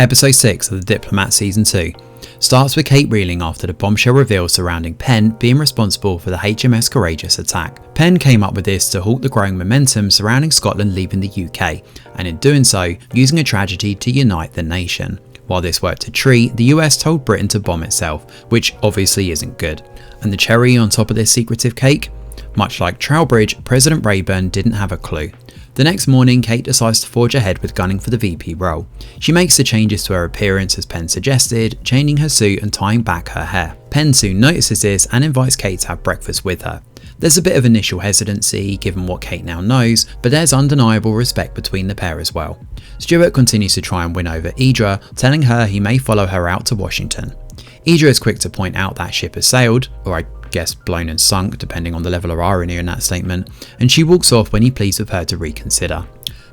Episode 6 of The Diplomat Season 2 starts with Kate reeling after the bombshell reveal surrounding Penn being responsible for the HMS Courageous attack. Penn came up with this to halt the growing momentum surrounding Scotland leaving the UK, and in doing so, using a tragedy to unite the nation. While this worked a treat, the US told Britain to bomb itself, which obviously isn't good. And the cherry on top of this secretive cake? Much like Trowbridge, President Rayburn didn't have a clue. The next morning, Kate decides to forge ahead with gunning for the VP role. She makes the changes to her appearance as Penn suggested, changing her suit and tying back her hair. Penn soon notices this and invites Kate to have breakfast with her. There's a bit of initial hesitancy given what Kate now knows, but there's undeniable respect between the pair as well. Stuart continues to try and win over Idra, telling her he may follow her out to Washington. Idra is quick to point out that ship has sailed, or I guess blown and sunk depending on the level of irony in that statement, and she walks off when he pleads with her to reconsider.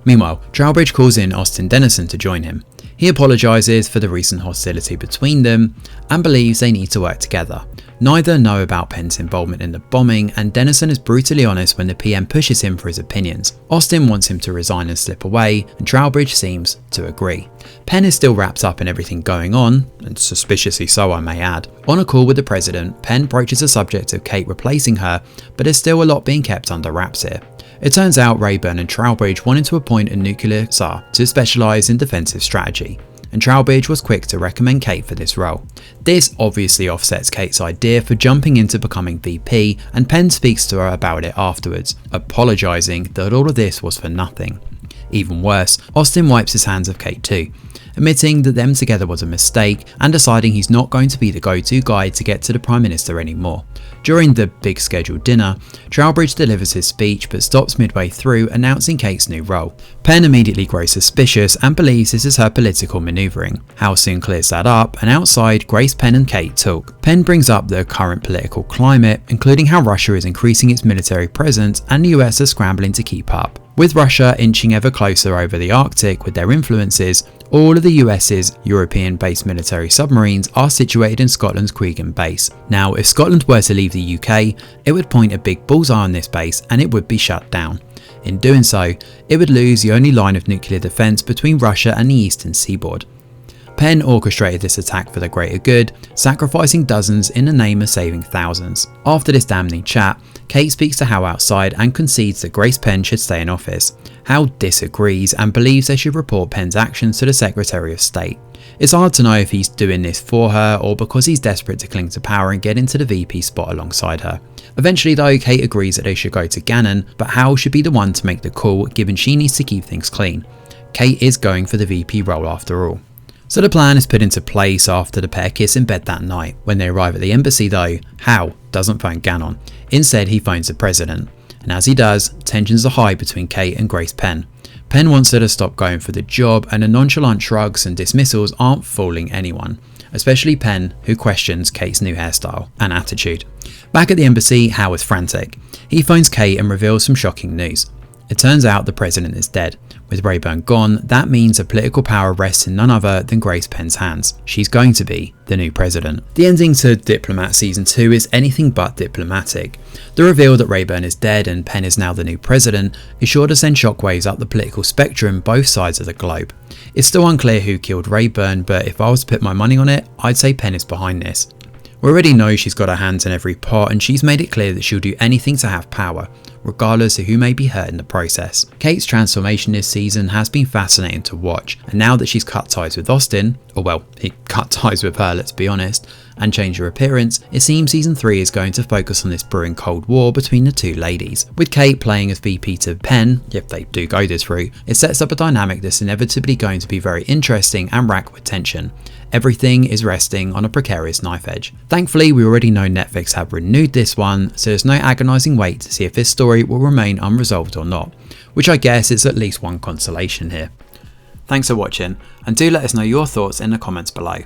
Meanwhile, Trowbridge calls in Austin Dennison to join him. He apologises for the recent hostility between them and believes they need to work together. Neither know about Penn's involvement in the bombing, and Dennison is brutally honest when the PM pushes him for his opinions. Austin wants him to resign and slip away, and Trowbridge seems to agree. Penn is still wrapped up in everything going on, and suspiciously so I may add. On a call with the president, Penn broaches the subject of Kate replacing her, but there's still a lot being kept under wraps here. It turns out Rayburn and Trowbridge wanted to appoint a nuclear czar to specialise in defensive strategy, and Trowbridge was quick to recommend Kate for this role. This obviously offsets Kate's idea for jumping into becoming VP, and Penn speaks to her about it afterwards, apologising that all of this was for nothing. Even worse, Austin wipes his hands of Kate too, admitting that them together was a mistake and deciding he's not going to be the go-to guy to get to the Prime Minister anymore. During the big scheduled dinner, Trowbridge delivers his speech but stops midway through, announcing Kate's new role. Penn immediately grows suspicious and believes this is her political manoeuvring. Hal soon clears that up, and outside, Grace, Penn and Kate talk. Penn brings up the current political climate, including how Russia is increasing its military presence and the US are scrambling to keep up. With Russia inching ever closer over the Arctic with their influences, all of the US's European-based military submarines are situated in Scotland's Cregan base. Now, if Scotland were to leave the UK, it would point a big bullseye on this base and it would be shut down. In doing so, it would lose the only line of nuclear defence between Russia and the eastern seaboard. Penn orchestrated this attack for the greater good, sacrificing dozens in the name of saving thousands. After this damning chat, Kate speaks to Hal outside and concedes that Grace Penn should stay in office. Hal disagrees and believes they should report Penn's actions to the Secretary of State. It's hard to know if he's doing this for her or because he's desperate to cling to power and get into the VP spot alongside her. Eventually though, Kate agrees that they should go to Gannon, but Hal should be the one to make the call given she needs to keep things clean. Kate is going for the VP role after all. So the plan is put into place after the pair kiss in bed that night. When they arrive at the embassy though, Hal doesn't phone Gannon. Instead he phones the president, and as he does, tensions are high between Kate and Grace Penn. Penn wants her to stop going for the job, and the nonchalant shrugs and dismissals aren't fooling anyone, especially Penn, who questions Kate's new hairstyle and attitude. Back at the embassy, Hal is frantic. He phones Kate and reveals some shocking news. It turns out the president is dead. With Rayburn gone, that means that political power rests in none other than Grace Penn's hands. She's going to be the new president. The ending to Diplomat Season 2 is anything but diplomatic. The reveal that Rayburn is dead and Penn is now the new president is sure to send shockwaves up the political spectrum both sides of the globe. It's still unclear who killed Rayburn, but if I was to put my money on it, I'd say Penn is behind this. We already know she's got her hands in every pot, and she's made it clear that she'll do anything to have power, regardless of who may be hurt in the process. Kate's transformation this season has been fascinating to watch, and now that she's cut ties with Austin, or well, he cut ties with her, let's be honest, and changed her appearance, it seems season 3 is going to focus on this brewing cold war between the two ladies. With Kate playing as VP to Penn, if they do go this route, it sets up a dynamic that's inevitably going to be very interesting and racked with tension. Everything is resting on a precarious knife edge. Thankfully, we already know Netflix have renewed this one, so there's no agonising wait to see if this story will remain unresolved or not, which I guess is at least one consolation here. Thanks for watching, and do let us know your thoughts in the comments below.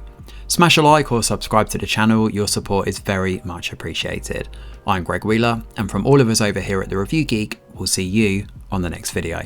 Smash a like or subscribe to the channel, your support is very much appreciated. I'm Greg Wheeler, and from all of us over here at The Review Geek, we'll see you on the next video.